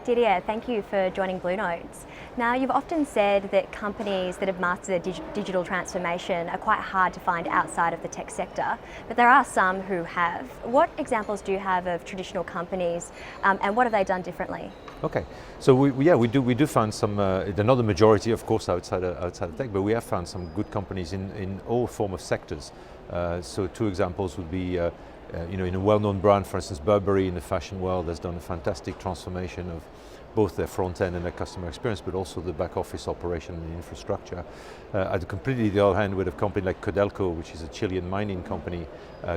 Didier, thank you for joining Blue Notes. Now, you've often said that companies that have mastered digital transformation are quite hard to find outside of the tech sector, but there are some who have. What examples do you have of traditional companies, and what have they done differently? Okay, so we do find some. They're not the majority, of course, outside of tech, but we have found some good companies in all form of sectors. So two examples would be. In a well-known brand, for instance, Burberry in the fashion world has done a fantastic transformation of both their front end and their customer experience, but also the back office operation and the infrastructure. At completely the other hand, with a company like Codelco, which is a Chilean mining company,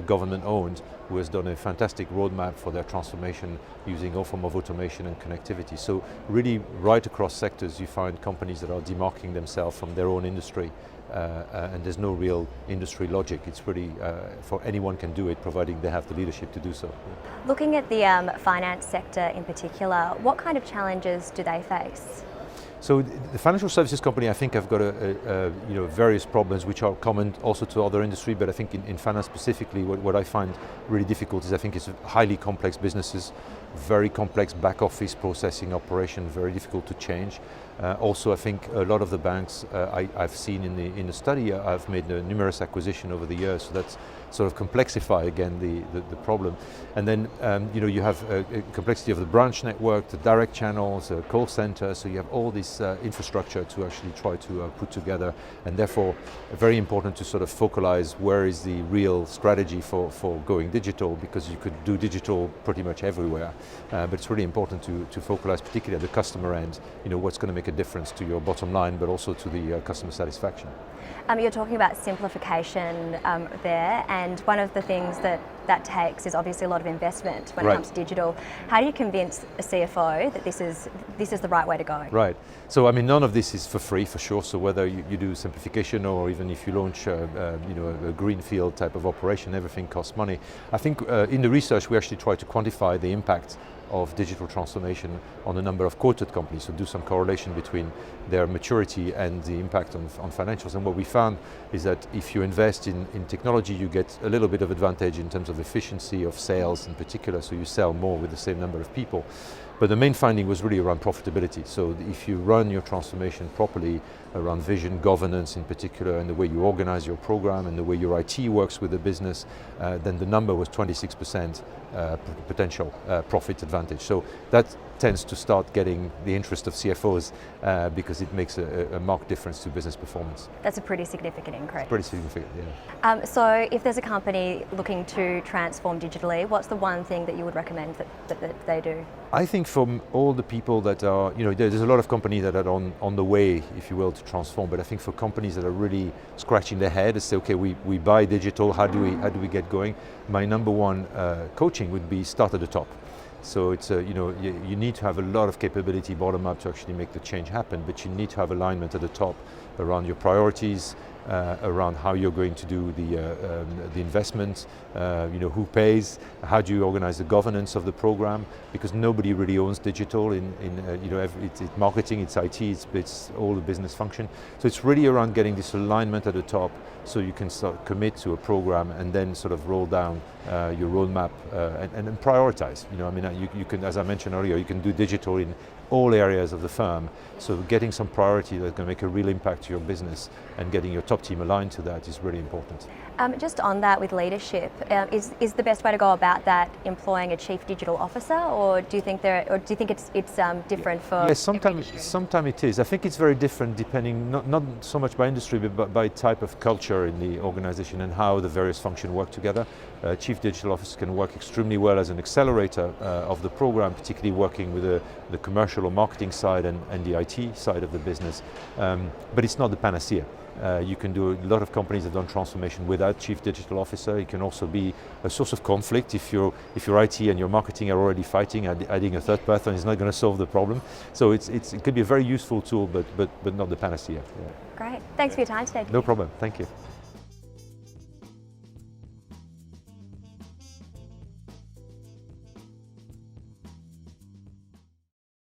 government owned, who has done a fantastic roadmap for their transformation using all form of automation and connectivity. So really right across sectors you find companies that are demarking themselves from their own industry. And there's no real industry logic. It's pretty, for anyone can do it, providing they have the leadership to do so. Looking at the finance sector in particular, what kind of challenges do they face? So the financial services company, I think, have got various problems which are common also to other industry, but I think in finance specifically, what I find really difficult is I think it's highly complex businesses, very complex back office processing operation, very difficult to change. Also, I think a lot of the banks I've seen in the study, I've made numerous acquisitions over the years, so that's sort of complexify again the problem. And then you have a complexity of the branch network, the direct channels, call center, so you have all this infrastructure to actually try to put together, and therefore very important to sort of focalize where is the real strategy for going digital, because you could do digital pretty much everywhere, but it's really important to focalize particularly at the customer end, what's going to make a difference to your bottom line, but also to the customer satisfaction. You're talking about simplification there, and one of the things that takes is obviously a lot of investment when it comes to digital. How do you convince a CFO that this is the right way to go? Right. So I mean, none of this is for free, for sure. So whether you do simplification or even if you launch a greenfield type of operation, everything costs money. I think in the research we actually try to quantify the impact of digital transformation on a number of quoted companies, so do some correlation between their maturity and the impact on financials. And what we found is that if you invest in technology, you get a little bit of advantage in terms of efficiency of sales in particular, so you sell more with the same number of people. But the main finding was really around profitability. So if you run your transformation properly around vision, governance in particular, and the way you organize your program and the way your IT works with the business, then the number was 26% potential profit advantage. So that tends to start getting the interest of CFOs because it makes a marked difference to business performance. That's a pretty significant increase. It's pretty significant, yeah. So if there's a company looking to transform digitally, what's the one thing that you would recommend that they do? I think from all the people that are, there's a lot of companies that are on the way, if you will, to transform, but I think for companies that are really scratching their head and say, okay, we buy digital, how do we get going? My number one coaching would be start at the top. So it's you need to have a lot of capability bottom up to actually make the change happen, but you need to have alignment at the top around your priorities, around how you're going to do the investment, who pays, how do you organize the governance of the program, because nobody really owns digital it's marketing, it's IT, it's all the business function. So it's really around getting this alignment at the top, so you can start commit to a program and then sort of roll down your roadmap and then prioritize. You can, as I mentioned earlier, you can do digital in all areas of the firm. So getting some priority that's going to make a real impact to your business and getting your top team aligned to that is really important. Just on that with leadership, is the best way to go about that employing a chief digital officer, or do you think it's different for? Yes, sometimes it is. I think it's very different depending not so much by industry but by type of culture in the organization and how the various functions work together. Chief digital officer can work extremely well as an accelerator of the program, particularly working with the commercial or marketing side and the IT side of the business. But it's not the panacea. You can do a lot of companies have done transformation without chief digital officer. It can also be a source of conflict if your IT and your marketing are already fighting. Adding a third person is not going to solve the problem. So it could be a very useful tool, but not the panacea. Yeah. Great. Thanks for your time today. No problem. Thank you.